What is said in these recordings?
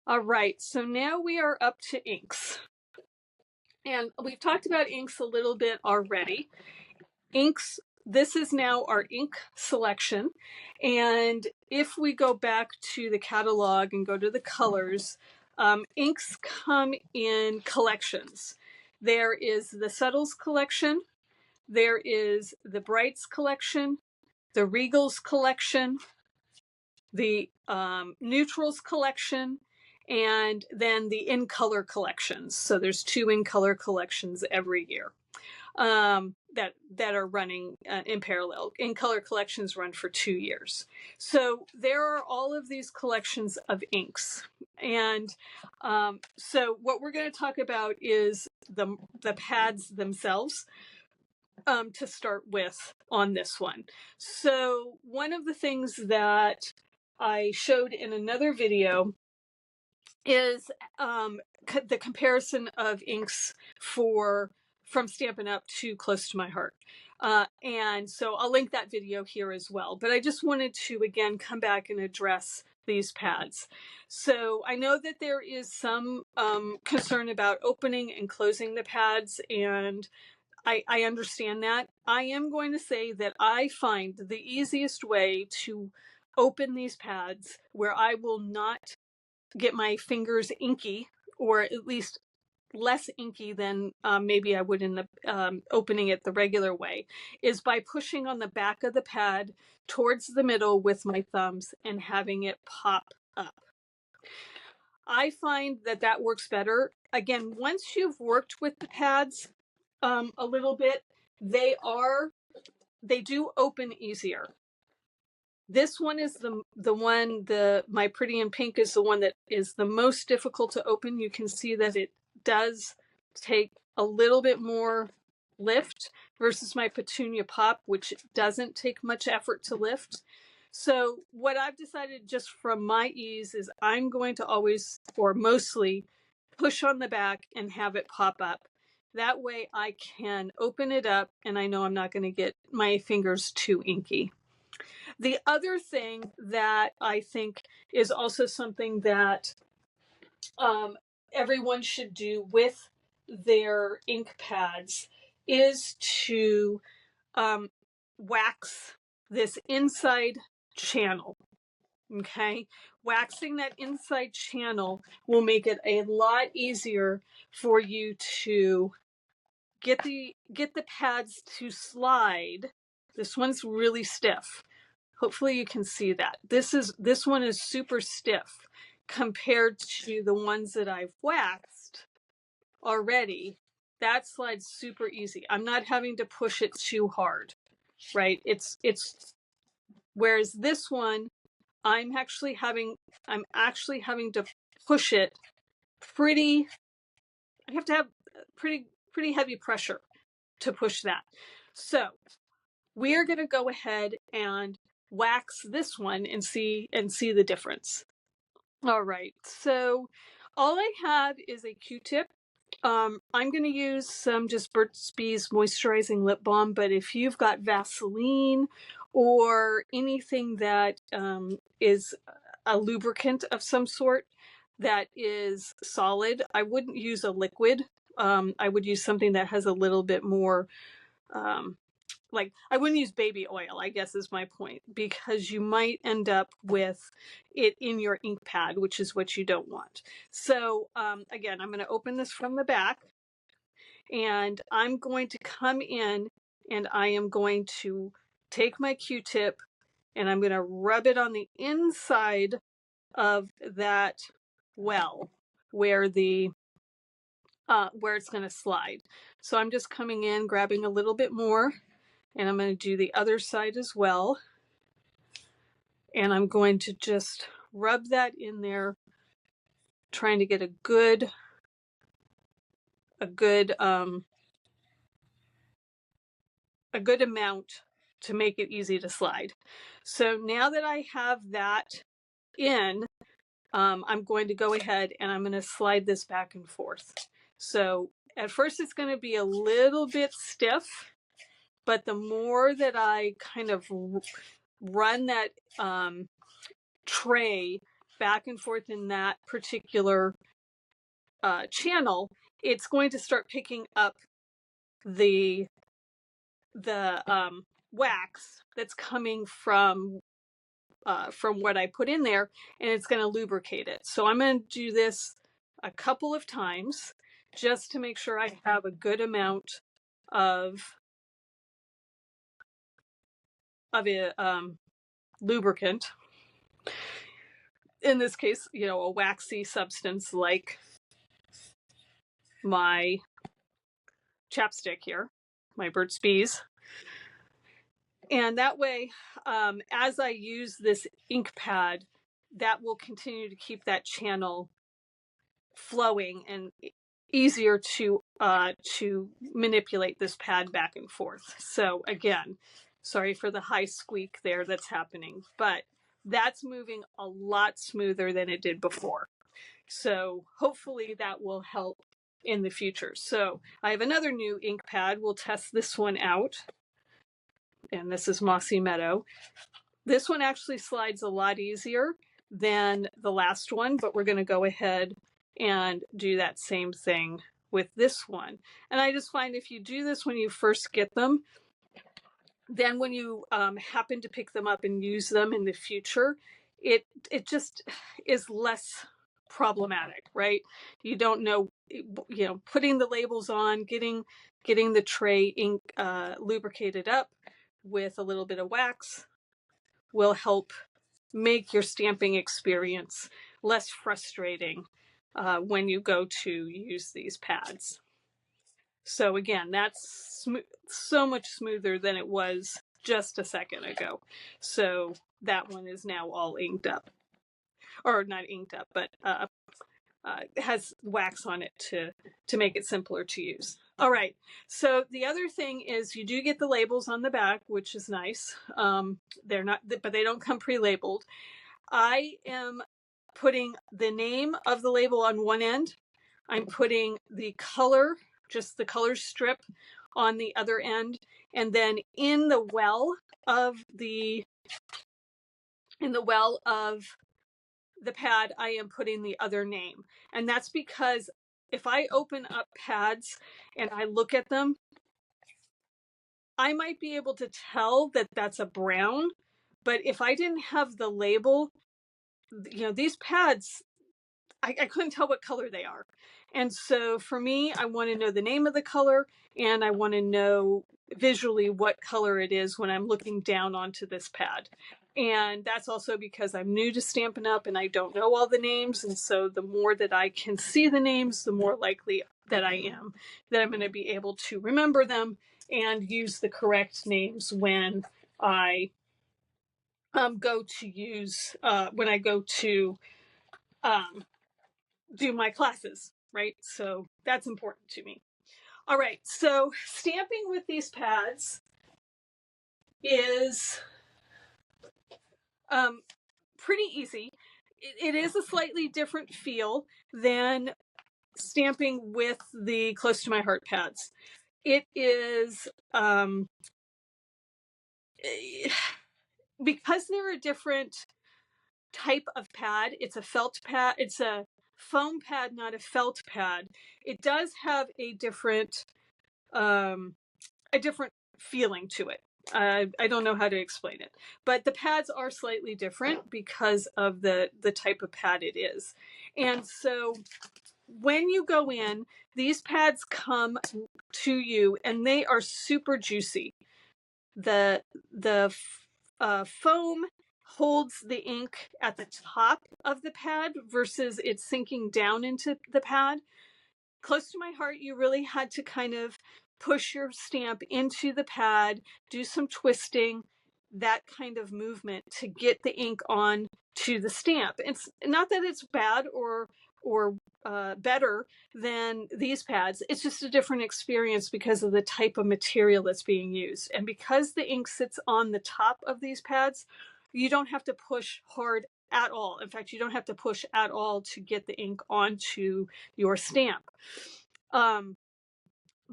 All right, so now we are up to inks. And we've talked about inks a little bit already. Inks, this is now our ink selection. And if we go back to the catalog and go to the colors, inks come in collections. There is the Subtles collection, there is the Brights collection, the Regals collection, the Neutrals collection, and then the In Color collections. So there's 2 In Color collections every year that are running in parallel. In Color collections run for 2 years. So there are all of these collections of inks. And so what we're going to talk about is the pads themselves. To start with on this one. So one of the things that I showed in another video is the comparison of inks from Stampin' Up to Close to My Heart. And so I'll link that video here as well. But I just wanted to, again, come back and address these pads. So I know that there is some concern about opening and closing the pads, and I understand that. I am going to say that I find the easiest way to open these pads where I will not get my fingers inky, or at least less inky than maybe I would in the opening it the regular way, is by pushing on the back of the pad towards the middle with my thumbs and having it pop up. I find that that works better. Again, once you've worked with the pads a little bit, they do open easier. This one is My Pretty in Pink is the one that is the most difficult to open. You can see that it does take a little bit more lift versus my Petunia Pop, which doesn't take much effort to lift. So what I've decided just from my ease is I'm going to always, or mostly, push on the back and have it pop up. That way I can open it up and I know I'm not going to get my fingers too inky. The other thing that I think is also something that everyone should do with their ink pads is to wax this inside channel. Okay, waxing that inside channel will make it a lot easier for you to get the pads to slide. This one's really stiff. Hopefully you can see that. This one is super stiff compared to the ones that I've waxed already. That slides super easy. I'm not having to push it too hard, right? It's whereas this one, I'm actually having to push it pretty. I have to have pretty heavy pressure to push that. So we're going to go ahead and wax this one and see the difference. All right, so all I have is a Q-tip. I'm going to use some just Burt's Bees moisturizing lip balm, but if you've got Vaseline or anything that is a lubricant of some sort that is solid, I wouldn't use a liquid. I would use something that has a little bit more like, I wouldn't use baby oil, I guess is my point, because you might end up with it in your ink pad, which is what you don't want. So again, I'm going to open this from the back, and I'm going to come in and I am going to take my Q-tip and I'm going to rub it on the inside of that well where where it's going to slide. So I'm just coming in, grabbing a little bit more, and I'm going to do the other side as well. And I'm going to just rub that in there, trying to get a good amount to make it easy to slide. So now that I have that in, I'm going to go ahead and I'm going to slide this back and forth. So at first it's going to be a little bit stiff, but the more that I kind of run that tray back and forth in that particular channel, it's going to start picking up the wax that's coming from what I put in there, and it's going to lubricate it. So I'm going to do this a couple of times just to make sure I have a good amount of a lubricant. In this case, a waxy substance like my chapstick here, my Burt's Bees. And that way, as I use this ink pad, that will continue to keep that channel flowing and easier to manipulate this pad back and forth. So again, sorry for the high squeak there that's happening, but that's moving a lot smoother than it did before. So hopefully that will help in the future. So I have another new ink pad. We'll test this one out. And this is Mossy Meadow. This one actually slides a lot easier than the last one, but we're going to go ahead and do that same thing with this one. And I just find if you do this when you first get them, then when you happen to pick them up and use them in the future, it just is less problematic, right? You don't know, putting the labels on, getting the tray ink lubricated up with a little bit of wax will help make your stamping experience less frustrating when you go to use these pads. So again, that's so much smoother than it was just a second ago. So that one is now all inked up, or not inked up, but has wax on it to make it simpler to use. All right. So the other thing is you do get the labels on the back, which is nice. They're not, but they don't come pre-labeled. I am putting the name of the label on one end. I'm putting the color, just the color strip, on the other end, and then in the well of the pad, I am putting the other name. And that's because if I open up pads and I look at them, I might be able to tell that that's a brown, but if I didn't have the label, these pads, I couldn't tell what color they are. And so for me, I want to know the name of the color, and I want to know visually what color it is when I'm looking down onto this pad. And that's also because I'm new to Stampin' Up! And I don't know all the names. And so the more that I can see the names, the more likely that I'm going to be able to remember them and use the correct names when I go to do my classes, right? So that's important to me. All right, so stamping with these pads is pretty easy. It is a slightly different feel than stamping with the Close to My Heart pads. It is, because they're a different type of pad, it's a felt pad, it's a foam pad, not a felt pad. It does have a different feeling to it. I don't know how to explain it, but the pads are slightly different because of the type of pad it is. And so when you go in, these pads come to you and they are super juicy. The foam holds the ink at the top of the pad versus it sinking down into the pad. Close to My Heart, you really had to kind of push your stamp into the pad, do some twisting, that kind of movement to get the ink on to the stamp. It's not that it's bad or better than these pads. It's just a different experience because of the type of material that's being used. And because the ink sits on the top of these pads, you don't have to push hard at all. In fact, you don't have to push at all to get the ink onto your stamp.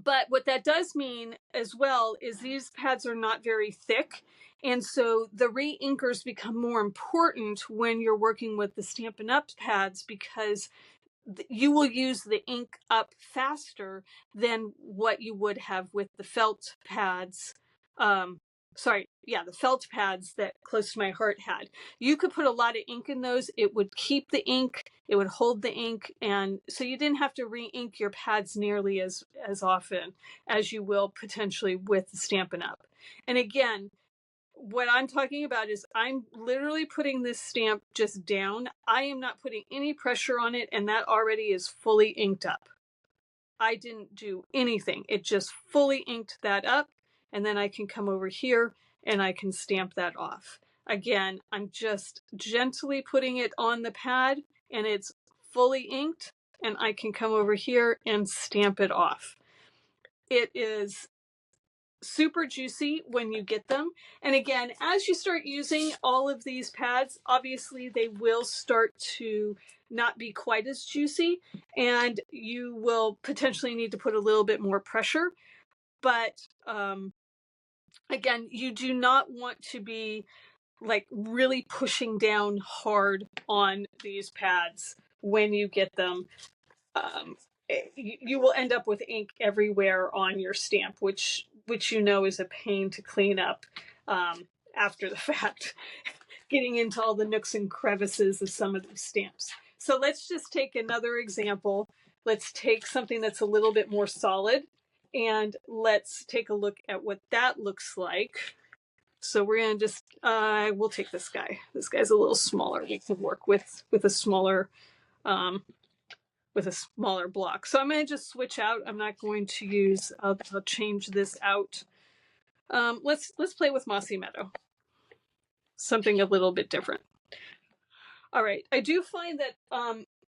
But what that does mean as well is these pads are not very thick. And so the re-inkers become more important when you're working with the Stampin' Up pads, because you will use the ink up faster than what you would have with the felt pads. The felt pads that Close to My Heart had. You could put a lot of ink in those. It would keep the ink, it would hold the ink, and so you didn't have to re-ink your pads nearly as often as you will potentially with the Stampin' Up. And again, what I'm talking about is I'm literally putting this stamp just down. I am not putting any pressure on it, and that already is fully inked up. I didn't do anything. It just fully inked that up, and then I can come over here and I can stamp that off. Again, I'm just gently putting it on the pad and it's fully inked, and I can come over here and stamp it off. It is super juicy when you get them. And again, as you start using all of these pads, obviously they will start to not be quite as juicy, and you will potentially need to put a little bit more pressure. But again, you do not want to be like really pushing down hard on these pads when you get them. You will end up with ink everywhere on your stamp, which you know is a pain to clean up after the fact, getting into all the nooks and crevices of some of these stamps. So let's just take another example. Let's take something that's a little bit more solid, and let's take a look at what that looks like. So we're going to just, we'll take this guy. This guy's a little smaller. We can work with a smaller block. So I'm going to just switch out. I'm not going to use, I'll change this out. Let's play with Mossy Meadow. Something a little bit different. All right. I do find that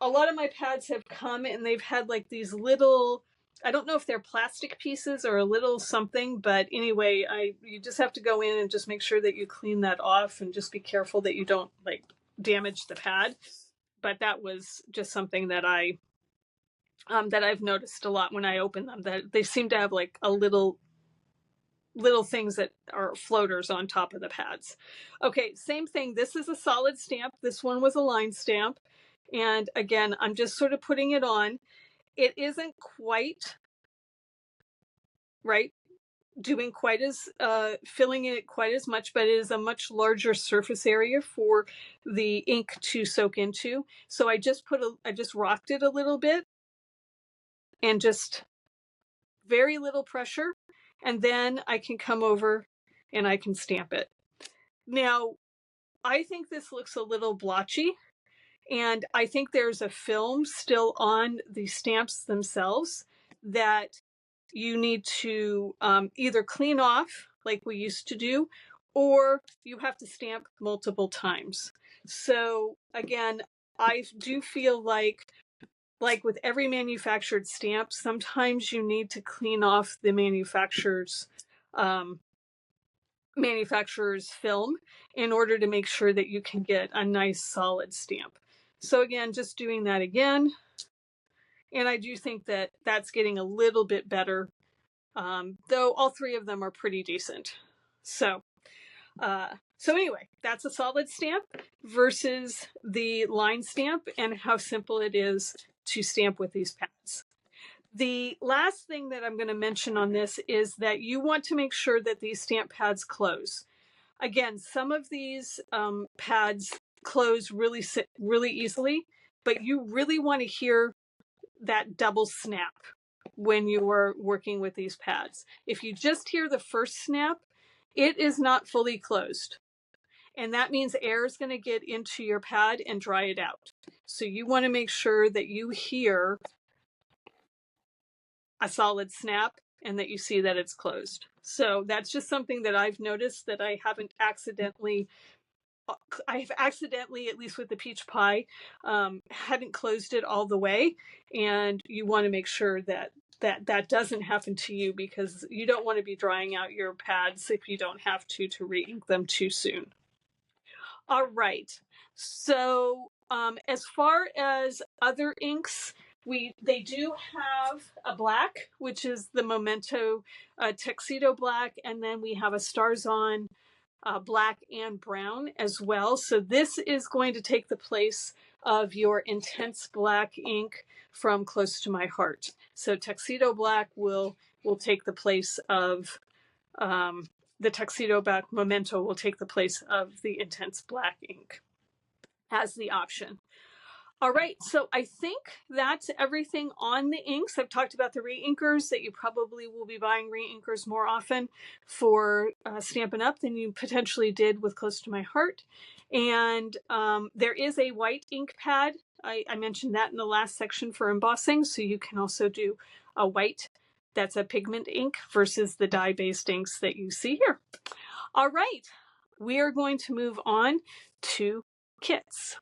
a lot of my pads have come and they've had like these little, I don't know if they're plastic pieces or a little something, but anyway, you just have to go in and just make sure that you clean that off and just be careful that you don't like damage the pad. But that was just something that that I've noticed a lot when I open them, that they seem to have like a little things that are floaters on top of the pads. Okay, same thing. This is a solid stamp. This one was a line stamp. And again, I'm just sort of putting it on. It isn't quite right, doing quite as filling it quite as much, but it is a much larger surface area for the ink to soak into. So I just rocked it a little bit and just very little pressure, and then I can come over and I can stamp it. Now, I think this looks a little blotchy, and I think there's a film still on the stamps themselves that you need to either clean off like we used to do, or you have to stamp multiple times. So again, I do feel like with every manufactured stamp, sometimes you need to clean off the manufacturer's film in order to make sure that you can get a nice solid stamp. So again, just doing that again. And I do think that that's getting a little bit better, though all three of them are pretty decent. So anyway, that's a solid stamp versus the line stamp, and how simple it is to stamp with these pads. The last thing that I'm going to mention on this is that you want to make sure that these stamp pads close. Again, some of these pads close really easily, but you really want to hear that double snap when you are working with these pads. If you just hear the first snap, it is not fully closed. And that means air is going to get into your pad and dry it out. So you want to make sure that you hear a solid snap and that you see that it's closed. So that's just something that I've noticed that I've accidentally, at least with the peach pie, hadn't closed it all the way. And you want to make sure that doesn't happen to you, because you don't want to be drying out your pads if you don't have to re-ink them too soon. All right. So as far as other inks, They do have a black, which is the Memento Tuxedo Black, and then we have a Stars On black and brown as well. So this is going to take the place of your intense black ink from Close to My Heart. So Tuxedo Black will take the place of the Tuxedo Black Memento will take the place of the intense black ink as the option. All right, so I think that's everything on the inks. I've talked about the re-inkers, that you probably will be buying re-inkers more often for Stampin' Up! Than you potentially did with Close to My Heart. And there is a white ink pad. I mentioned that in the last section for embossing, so you can also do a white that's a pigment ink versus the dye-based inks that you see here. All right, we are going to move on to kits.